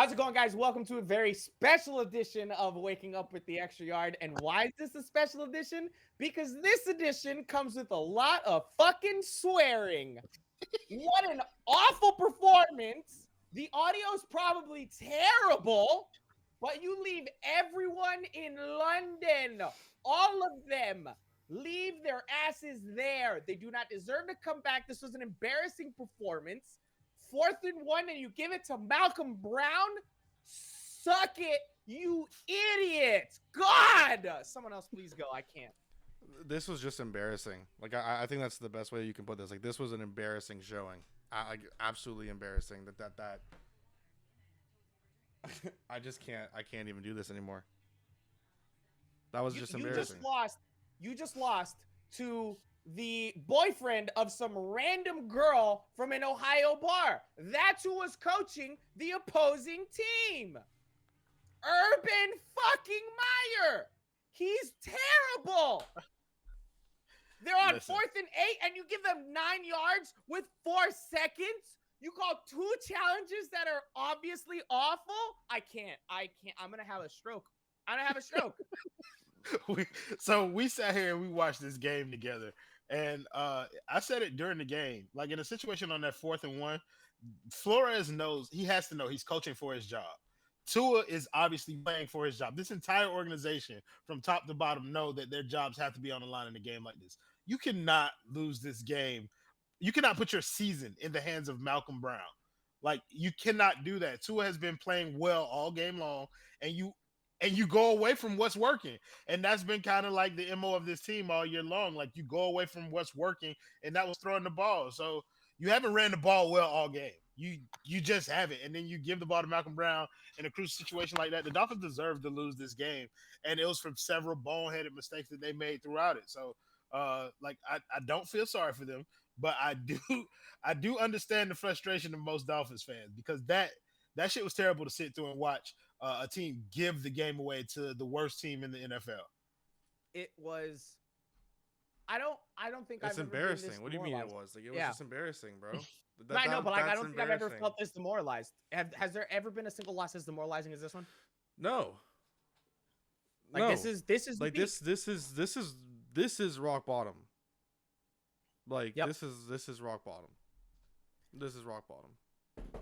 How's it going, guys? Welcome to a very special edition of Waking Up with the Extra Yard. And why is this a special edition? Because this edition comes with a lot of fucking swearing. What an awful performance. The audio is probably terrible, but you leave everyone in London, all of them, leave their asses there. They do not deserve to come back. This was an embarrassing performance. 4th and 1, and you give it to Malcolm Brown? Suck it, you idiots. God! Someone else, please go. I can't. This was just embarrassing. Like I think that's the best way you can put this. Like this was an embarrassing showing. Like absolutely embarrassing. That. I just can't. I can't even do this anymore. That was just embarrassing. You just lost to the boyfriend of some random girl from an Ohio bar. That's who was coaching the opposing team. Urban fucking Meyer. He's terrible. They're on 4th and 8, and you give them 9 yards with 4 seconds. You call 2 challenges that are obviously awful. I can't. I'm gonna have a stroke. So we sat here and we watched this game together, and I said it during the game. Like in a situation on that 4th and 1, Flores knows he has to know he's coaching for his job. Tua is obviously playing for his job. This entire organization, from top to bottom, know that their jobs have to be on the line in a game like this. You cannot lose this game. You cannot put your season in the hands of Malcolm Brown. Like you cannot do that. Tua has been playing well all game long, and you go away from what's working. And that's been kind of like the MO of this team all year long. Like you go away from what's working, and that was throwing the ball. So you haven't ran the ball well all game. You just haven't. And then you give the ball to Malcolm Brown in a crucial situation like that. The Dolphins deserve to lose this game. And it was from several boneheaded mistakes that they made throughout it. So I don't feel sorry for them, but I do understand the frustration of most Dolphins fans, because that shit was terrible to sit through and watch a team give the game away to the worst team in the NFL. It was. I don't think it's I've embarrassing. Ever been this what do you mean it was? Like it was just embarrassing, bro. I know, but like I don't think I've ever felt this demoralized. Has there ever been a single loss as demoralizing as this one? No. Like no. This is like this is rock bottom. Like this is rock bottom. This is rock bottom.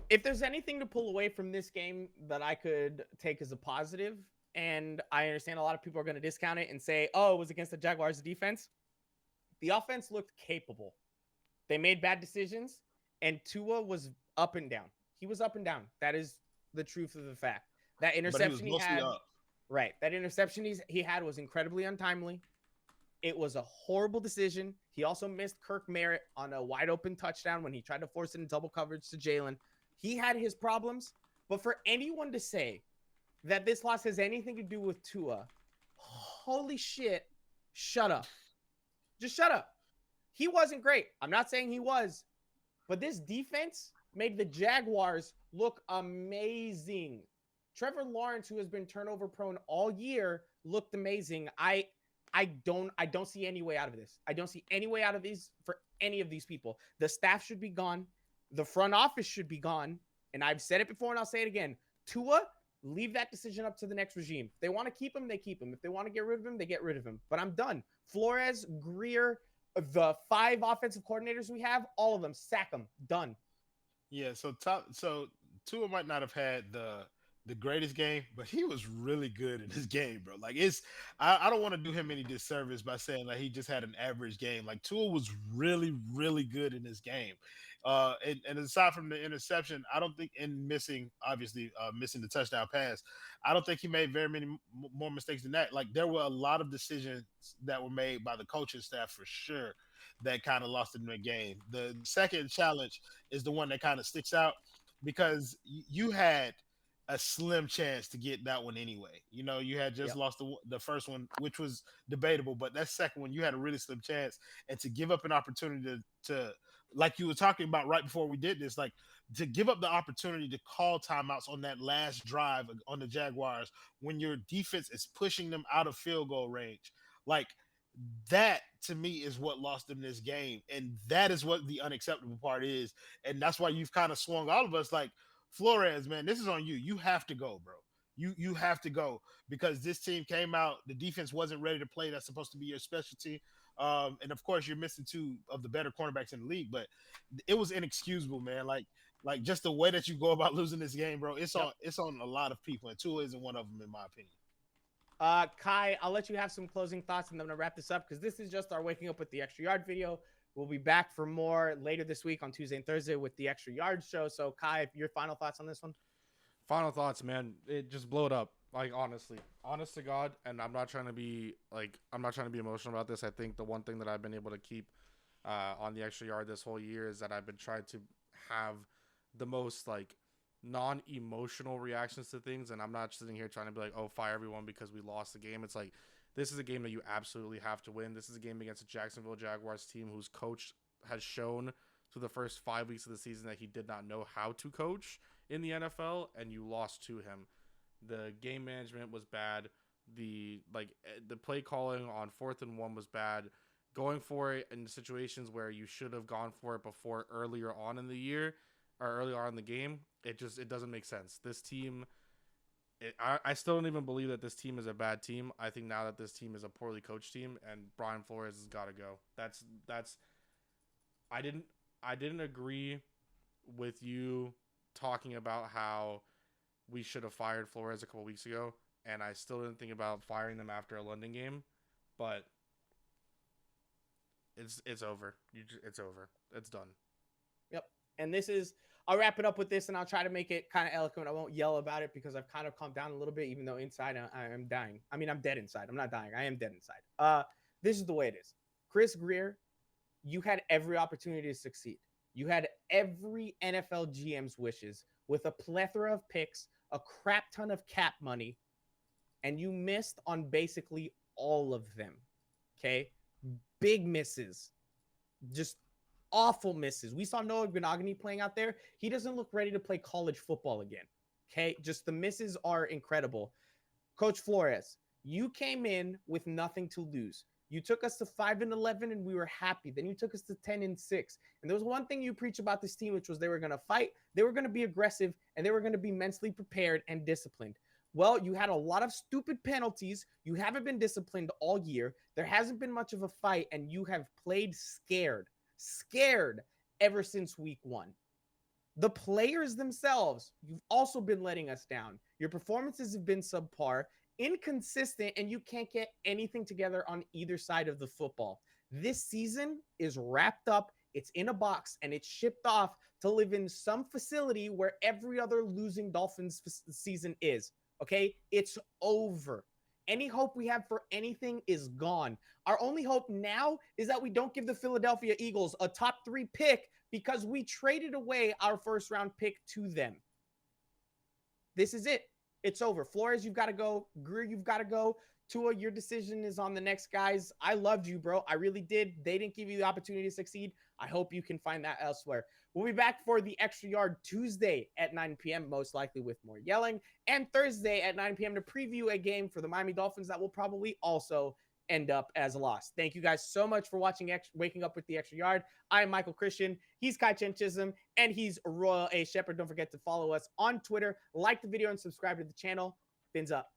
If there's anything to pull away from this game that I could take as a positive, and I understand a lot of people are going to discount it and say, oh, it was against the Jaguars defense. The offense looked capable. They made bad decisions, and Tua was up and down. He was up and down. That is the truth of the fact. That interception he had, right? That interception he had was incredibly untimely. It was a horrible decision. He also missed Kirk Merritt on a wide open touchdown when he tried to force it in double coverage to Jalen. He had his problems, but for anyone to say that this loss has anything to do with Tua, holy shit, shut up. Just shut up. He wasn't great. I'm not saying he was, but this defense made the Jaguars look amazing. Trevor Lawrence, who has been turnover prone all year, looked amazing. I don't see any way out of this. I don't see any way out of these for any of these people. The staff should be gone. The front office should be gone. And I've said it before and I'll say it again. Tua, leave that decision up to the next regime. If they want to keep him, they keep him. If they want to get rid of him, they get rid of him. But I'm done. Flores, Greer, the 5 offensive coordinators we have, all of them, sack them. Done. Yeah, so Tua might not have had the greatest game, but he was really good in his game, bro. Like I don't want to do him any disservice by saying like he just had an average game. Like Tua was really, really good in his game. And aside from the interception, I don't think missing the touchdown pass, I don't think he made very many more mistakes than that. Like there were a lot of decisions that were made by the coaching staff for sure that kind of lost in the game. The second challenge is the one that kind of sticks out because you had a slim chance to get that one anyway. You know, you had just lost the first one, which was debatable, but that second one, you had a really slim chance. And to give up an opportunity to like you were talking about right before we did this, like to give up the opportunity to call timeouts on that last drive on the Jaguars when your defense is pushing them out of field goal range, like that to me is what lost them this game. And that is what the unacceptable part is. And that's why you've kind of swung all of us like, Flores, man, this is on you. You have to go, bro. You have to go because this team came out. The defense wasn't ready to play. That's supposed to be your specialty. And of course, you're missing two of the better cornerbacks in the league. But it was inexcusable, man. Like just the way that you go about losing this game, bro. It's on a lot of people, and Tua isn't one of them, in my opinion. Kai, I'll let you have some closing thoughts, and then I'm gonna wrap this up because this is just our waking up with the extra yard video. We'll be back for more later this week on Tuesday and Thursday with the extra yard show. So, Kai, your final thoughts on this one? Final thoughts, man. It just blew it up. Like, honestly, honest to God. And I'm not trying to be emotional about this. I think the one thing that I've been able to keep on the extra yard this whole year is that I've been trying to have the most like non-emotional reactions to things. And I'm not sitting here trying to be like, oh, fire everyone because we lost the game. It's like, this is a game that you absolutely have to win. This is a game against a Jacksonville Jaguars team whose coach has shown through the first 5 weeks of the season that he did not know how to coach in the NFL, and you lost to him. The game management was bad. The play calling on 4th and 1 was bad. Going for it in situations where you should have gone for it before earlier on in the year or earlier on in the game, it doesn't make sense. This team, I still don't even believe that this team is a bad team. I think now that this team is a poorly coached team, and Brian Flores has got to go. I didn't agree with you talking about how we should have fired Flores a couple weeks ago, and I still didn't think about firing them after a London game, but it's over. It's over. It's done. Yep. And I'll wrap it up with this, and I'll try to make it kind of eloquent. I won't yell about it because I've kind of calmed down a little bit, even though inside I am dying. I mean, I'm dead inside. I'm not dying. I am dead inside. This is the way it is. Chris Greer, you had every opportunity to succeed. You had every NFL GM's wishes with a plethora of picks, a crap ton of cap money, and you missed on basically all of them. Okay? Big misses. Just awful misses. We saw Noah Gbenogany playing out there. He doesn't look ready to play college football again. Okay? Just the misses are incredible. Coach Flores, you came in with nothing to lose. You took us to 5-11 and we were happy. Then you took us to 10-6. And there was one thing you preach about this team, which was they were going to fight, they were going to be aggressive, and they were going to be mentally prepared and disciplined. Well, you had a lot of stupid penalties. You haven't been disciplined all year. There hasn't been much of a fight, and you have played scared ever since week 1. The players themselves, you've also been letting us down. Your performances have been subpar, inconsistent, and you can't get anything together on either side of the football. This season is wrapped up, it's in a box, and it's shipped off to live in some facility where every other losing Dolphins season is. Okay? It's over. Any hope we have for anything is gone. Our only hope now is that we don't give the Philadelphia Eagles a top 3 pick because we traded away our first round pick to them. This is it. It's over. Flores, you've got to go. Greer, you've got to go. Tua, your decision is on the next guys. I loved you, bro. I really did. They didn't give you the opportunity to succeed. I hope you can find that elsewhere. We'll be back for the Extra Yard Tuesday at 9 p.m., most likely with more yelling, and Thursday at 9 p.m. to preview a game for the Miami Dolphins that will probably also end up as a loss. Thank you guys so much for watching Waking Up with the Extra Yard. I am Michael Christian. He's Kai Chen Chisholm, and he's Royal A. Shepherd. Don't forget to follow us on Twitter, like the video, and subscribe to the channel. Fins up.